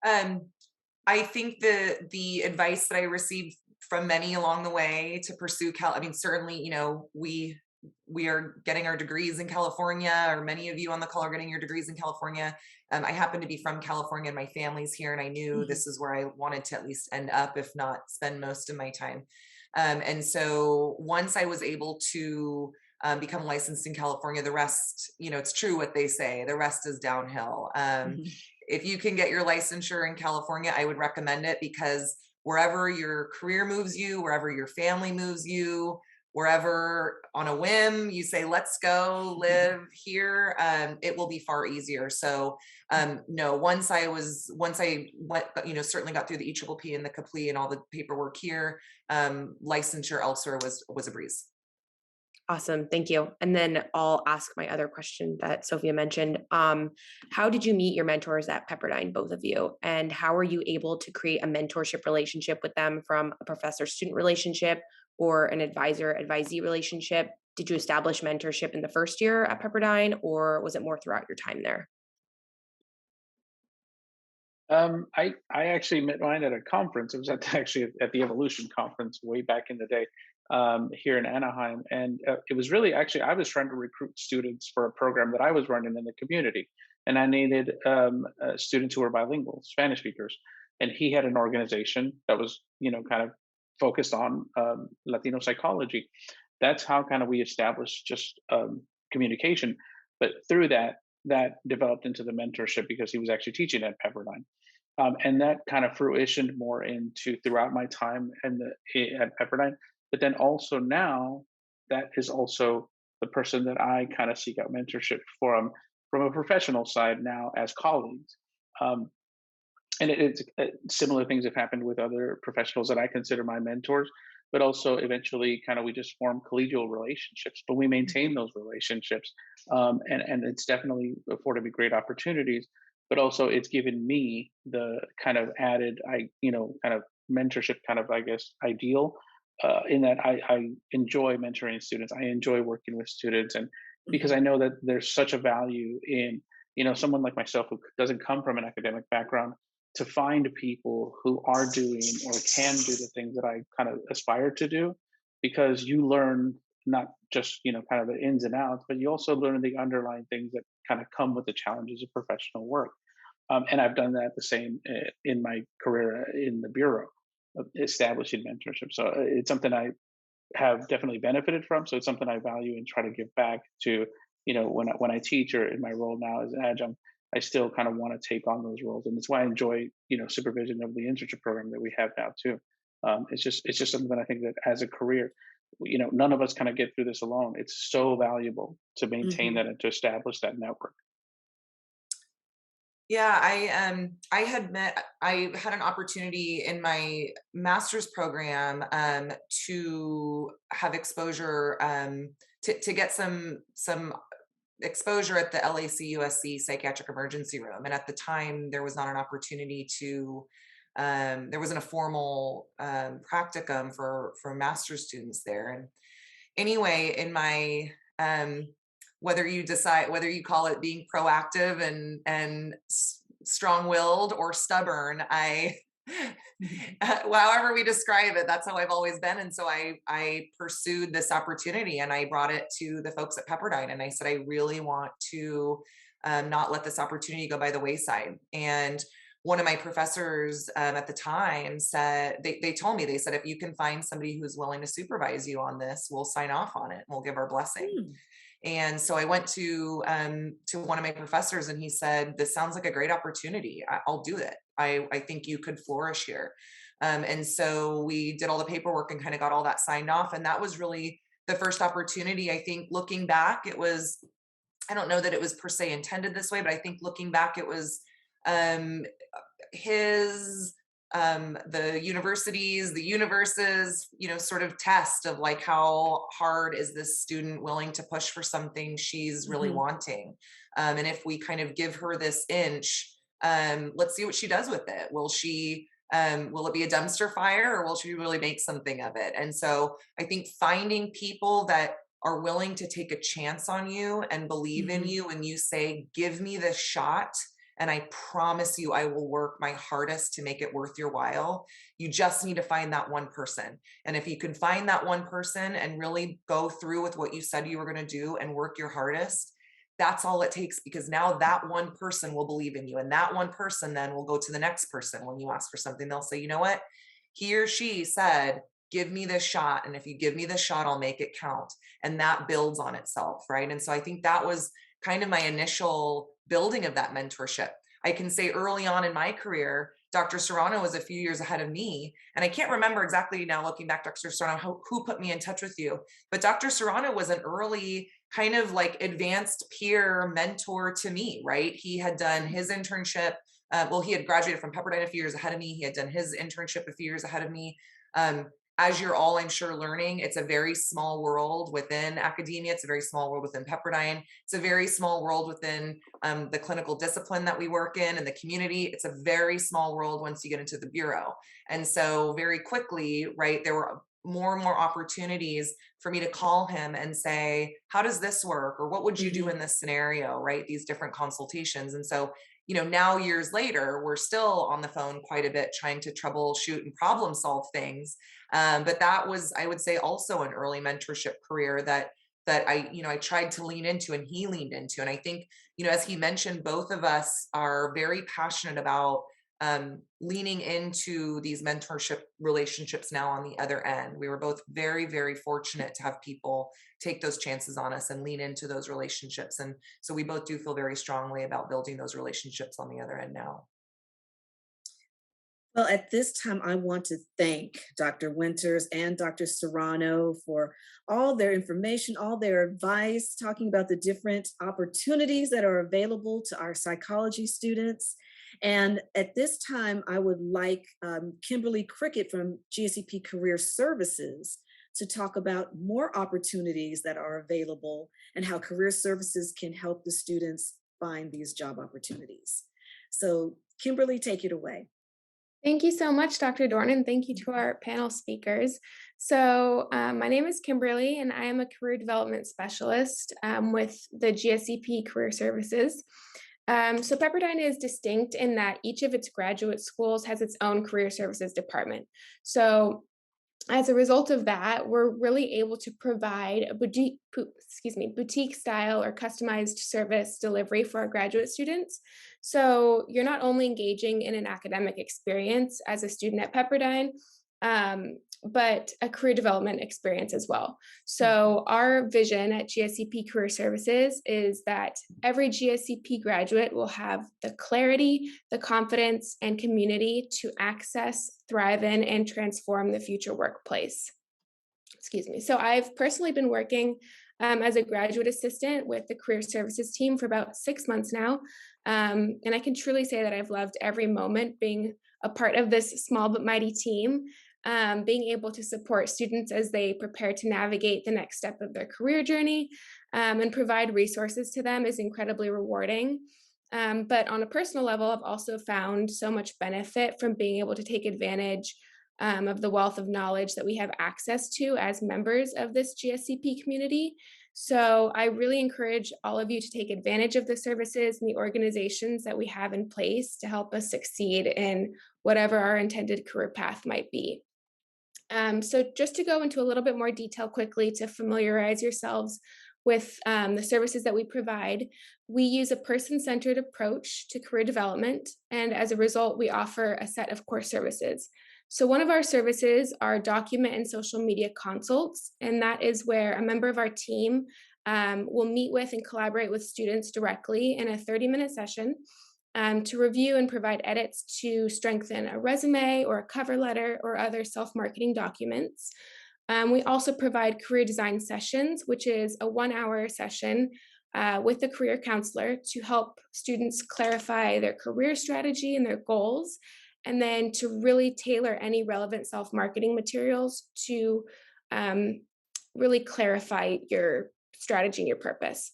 I think the advice that I received from many along the way to pursue certainly, we are getting our degrees in California, or many of you on the call are getting your degrees in California. I happen to be from California and my family's here, and I knew this is where I wanted to at least end up, if not spend most of my time. And so once I was able to become licensed in California, the rest, it's true what they say, the rest is downhill. If you can get your licensure in California, I would recommend it, because wherever your career moves you, wherever your family moves you, wherever on a whim you say, let's go live here, it will be far easier. So no, once I went, certainly got through the EPPP and the CAPLE and all the paperwork here, licensure elsewhere was a breeze. Awesome, thank you. And then I'll ask my other question that Sophia mentioned. How did you meet your mentors at Pepperdine, both of you? And how were you able to create a mentorship relationship with them, from a professor-student relationship or an advisor-advisee relationship? Did you establish mentorship in the first year at Pepperdine, or was it more throughout your time there? I actually met mine at a conference. It was actually at the Evolution conference way back in the day here in Anaheim. And it was really, actually, I was trying to recruit students for a program that I was running in the community. And I needed students who were bilingual, Spanish speakers. And he had an organization that was, kind of focused on Latino psychology. That's how kind of we established just communication. But through that developed into the mentorship, because he was actually teaching at Pepperdine. And that kind of fruitioned more into throughout my time at Pepperdine. But then also now, that is also the person that I kind of seek out mentorship from from a professional side now as colleagues. Um, and it's similar things have happened with other professionals that I consider my mentors, but also eventually kind of we just form collegial relationships, but we maintain those relationships. And it's definitely afforded me great opportunities, but also it's given me the kind of added, kind of mentorship kind of, I guess, ideal, in that I enjoy mentoring students. I enjoy working with students, and because Mhm. I know that there's such a value in, someone like myself who doesn't come from an academic background, to find people who are doing or can do the things that I kind of aspire to do, because you learn not just, kind of the ins and outs, but you also learn the underlying things that kind of come with the challenges of professional work. And I've done that the same in my career in the bureau of establishing mentorship. So it's something I have definitely benefited from. So it's something I value and try to give back to, when I teach, or in my role now as an adjunct, I still kind of want to take on those roles. And that's why I enjoy, supervision of the internship program that we have now too. It's just something that I think that as a career, none of us kind of get through this alone. It's so valuable to maintain Mhm. that and to establish that network. Yeah, I had an opportunity in my master's program to have exposure, to get some exposure at the LAC psychiatric emergency room. And at the time, there was not an opportunity to, there wasn't a formal practicum for master's students there. And anyway, in my, whether you call it being proactive and strong-willed or stubborn, I however we describe it, that's how I've always been. And so I pursued this opportunity and I brought it to the folks at Pepperdine, and I said, I really want to not let this opportunity go by the wayside. And one of my professors at the time said, they told me, they said, if you can find somebody who's willing to supervise you on this, we'll sign off on it and we'll give our blessing. Mm. And so I went to one of my professors, and he said, "This sounds like a great opportunity. I'll do it. I think you could flourish here." And so we did all the paperwork and kind of got all that signed off. And that was really the first opportunity. I think looking back, it was, I don't know that it was per se intended this way, but I think looking back, it was um, his the universe's, sort of test of like, how hard is this student willing to push for something she's really Mhm. wanting. And if we kind of give her this inch, let's see what she does with it. Will it be a dumpster fire, or will she really make something of it? And so I think finding people that are willing to take a chance on you and believe in Mhm. you when you say, give me this shot, and I promise you, I will work my hardest to make it worth your while. You just need to find that one person. And if you can find that one person and really go through with what you said you were going to do and work your hardest, that's all it takes, because now that one person will believe in you. And that one person then will go to the next person. When you ask for something, they'll say, you know what? He or she said, give me this shot. And if you give me this shot, I'll make it count. And that builds on itself. Right. And so I think that was kind of my initial building of that mentorship. I can say early on in my career, Dr. Serrano was a few years ahead of me. And I can't remember exactly now looking back, Dr. Serrano, who put me in touch with you. But Dr. Serrano was an early kind of like advanced peer mentor to me, right? He had done his internship. He had graduated from Pepperdine a few years ahead of me. He had done his internship a few years ahead of me. As you're all, I'm sure, learning, it's a very small world within academia. It's a very small world within Pepperdine. It's a very small world within the clinical discipline that we work in and the community. It's a very small world once you get into the bureau. And so very quickly, right, there were more and more opportunities for me to call him and say, how does this work? Or what would you do Mhm. in this scenario, right? These different consultations. And so, now years later, we're still on the phone quite a bit trying to troubleshoot and problem solve things. But that was, I would say, also an early mentorship career that I tried to lean into and he leaned into. And I think, as he mentioned, both of us are very passionate about leaning into these mentorship relationships now on the other end. We were both very, very fortunate to have people take those chances on us and lean into those relationships. And so we both do feel very strongly about building those relationships on the other end now. Well, at this time, I want to thank Dr. Winters and Dr. Serrano for all their information, all their advice, talking about the different opportunities that are available to our psychology students. And at this time, I would like Kimberly Cricket from GSEP Career Services to talk about more opportunities that are available and how career services can help the students find these job opportunities. So, Kimberly, take it away. Thank you so much, Dr. Dorn, and thank you to our panel speakers. So my name is Kimberly, and I am a career development specialist with the GSEP Career Services. So Pepperdine is distinct in that each of its graduate schools has its own career services department. So as a result of that, we're really able to provide a boutique style or customized service delivery for our graduate students. So you're not only engaging in an academic experience as a student at Pepperdine, but a career development experience as well. So our vision at GSEP Career Services is that every GSEP graduate will have the clarity, the confidence, and community to access, thrive in, and transform the future workplace. Excuse me. So I've personally been working as a graduate assistant with the career services team for about 6 months now. And I can truly say that I've loved every moment being a part of this small but mighty team, being able to support students as they prepare to navigate the next step of their career journey, and provide resources to them is incredibly rewarding. But on a personal level, I've also found so much benefit from being able to take advantage of the wealth of knowledge that we have access to as members of this GSCP community. So I really encourage all of you to take advantage of the services and the organizations that we have in place to help us succeed in whatever our intended career path might be. So just to go into a little bit more detail quickly to familiarize yourselves with the services that we provide, we use a person-centered approach to career development, and as a result, we offer a set of core services. So one of our services are document and social media consults, and that is where a member of our team will meet with and collaborate with students directly in a 30-minute session to review and provide edits to strengthen a resume or a cover letter or other self-marketing documents. We also provide career design sessions, which is a 1-hour session with the career counselor to help students clarify their career strategy and their goals, and then to really tailor any relevant self-marketing materials to really clarify your strategy and your purpose.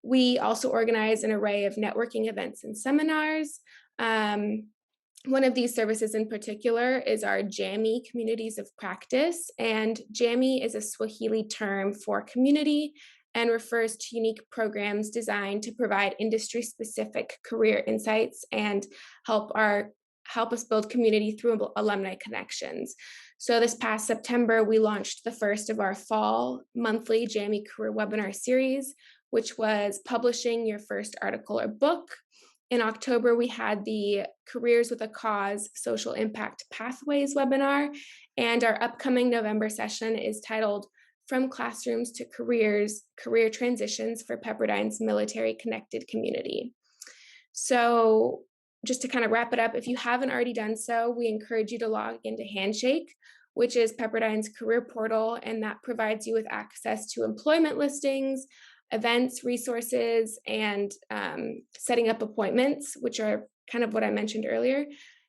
We also organize an array of networking events and seminars. One of these services in particular is our JAMI communities of practice. And JAMI is a Swahili term for community and refers to unique programs designed to provide industry-specific career insights and help us build community through alumni connections. So this past September, we launched the first of our fall monthly JAMI career webinar series, which was publishing your first article or book. In October, we had the Careers with a Cause Social Impact Pathways webinar, and our upcoming November session is titled From Classrooms to Careers, Career Transitions for Pepperdine's Military Connected Community. So just to kind of wrap it up, if you haven't already done so, we encourage you to log into Handshake, which is Pepperdine's career portal, and that provides you with access to employment listings, events, resources, and setting up appointments, which are kind of what I mentioned earlier.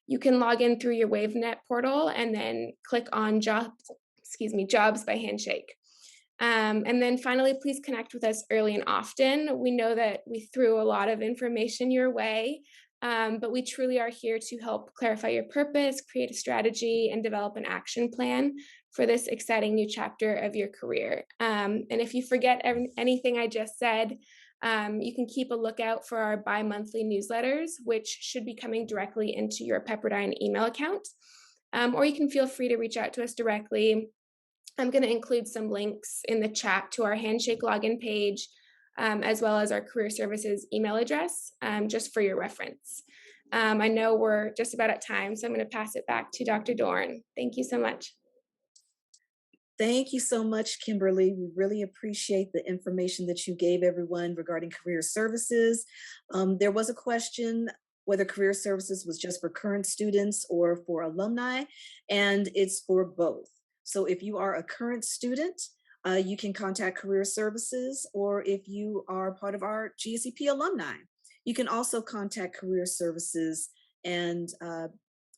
You can log in through your WaveNet portal and then click on Jobs by Handshake. And then finally, please connect with us early and often. We know that we threw a lot of information your way, but we truly are here to help clarify your purpose, create a strategy, and develop an action plan for this exciting new chapter of your career. And if you forget anything I just said, you can keep a lookout for our bi-monthly newsletters, which should be coming directly into your Pepperdine email account. Or you can feel free to reach out to us directly. I'm going to include some links in the chat to our Handshake login page, as well as our career services email address, just for your reference. I know we're just about at time, so I'm going to pass it back to Dr. Dorn. Thank you so much. Thank you so much, Kimberly. We really appreciate the information that you gave everyone regarding career services. There was a question whether career services was just for current students or for alumni, and it's for both. So if you are a current student, you can contact career services, or if you are part of our GSEP alumni, you can also contact career services, and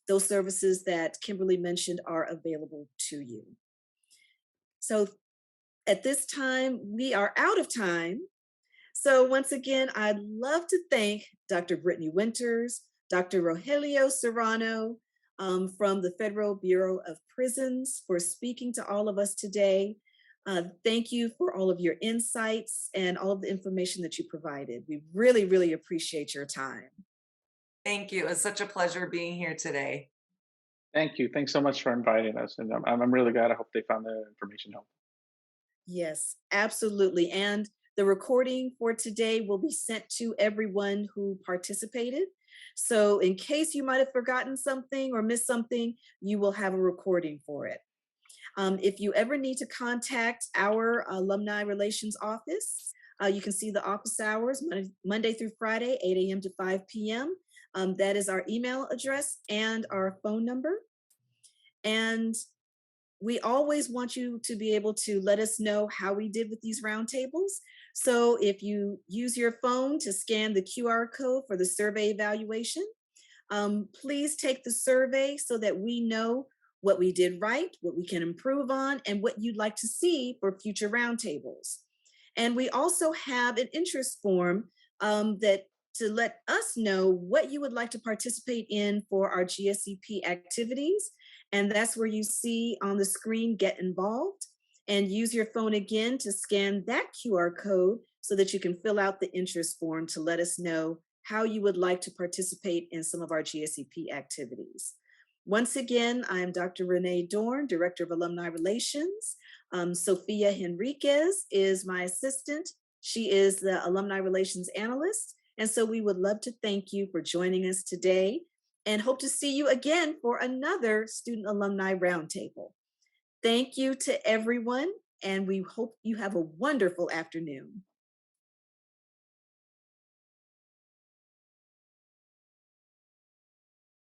those services that Kimberly mentioned are available to you. So at this time, we are out of time. So once again, I'd love to thank Dr. Brittany Winters, Dr. Rogelio Serrano from the Federal Bureau of Prisons for speaking to all of us today. Thank you for all of your insights and all of the information that you provided. We really, really appreciate your time. Thank you. It was such a pleasure being here today. Thank you. Thanks so much for inviting us. And I'm really glad. I hope they found the information helpful. Yes, absolutely. And the recording for today will be sent to everyone who participated. So in case you might have forgotten something or missed something, you will have a recording for it. If you ever need to contact our Alumni Relations Office, you can see the office hours Monday through Friday, 8 a.m. to 5 p.m. That is our email address and our phone number. And we always want you to be able to let us know how we did with these roundtables. So if you use your phone to scan the QR code for the survey evaluation, please take the survey so that we know what we did right, what we can improve on, and what you'd like to see for future roundtables. And we also have an interest form that to let us know what you would like to participate in for our GSEP activities. And that's where you see on the screen, get involved, and use your phone again to scan that QR code so that you can fill out the interest form to let us know how you would like to participate in some of our GSEP activities. Once again, I am Dr. Renee Dorn, Director of Alumni Relations. Sophia Henriquez is my assistant. She is the Alumni Relations Analyst. And so we would love to thank you for joining us today and hope to see you again for another Student Alumni Roundtable. Thank you to everyone, and we hope you have a wonderful afternoon.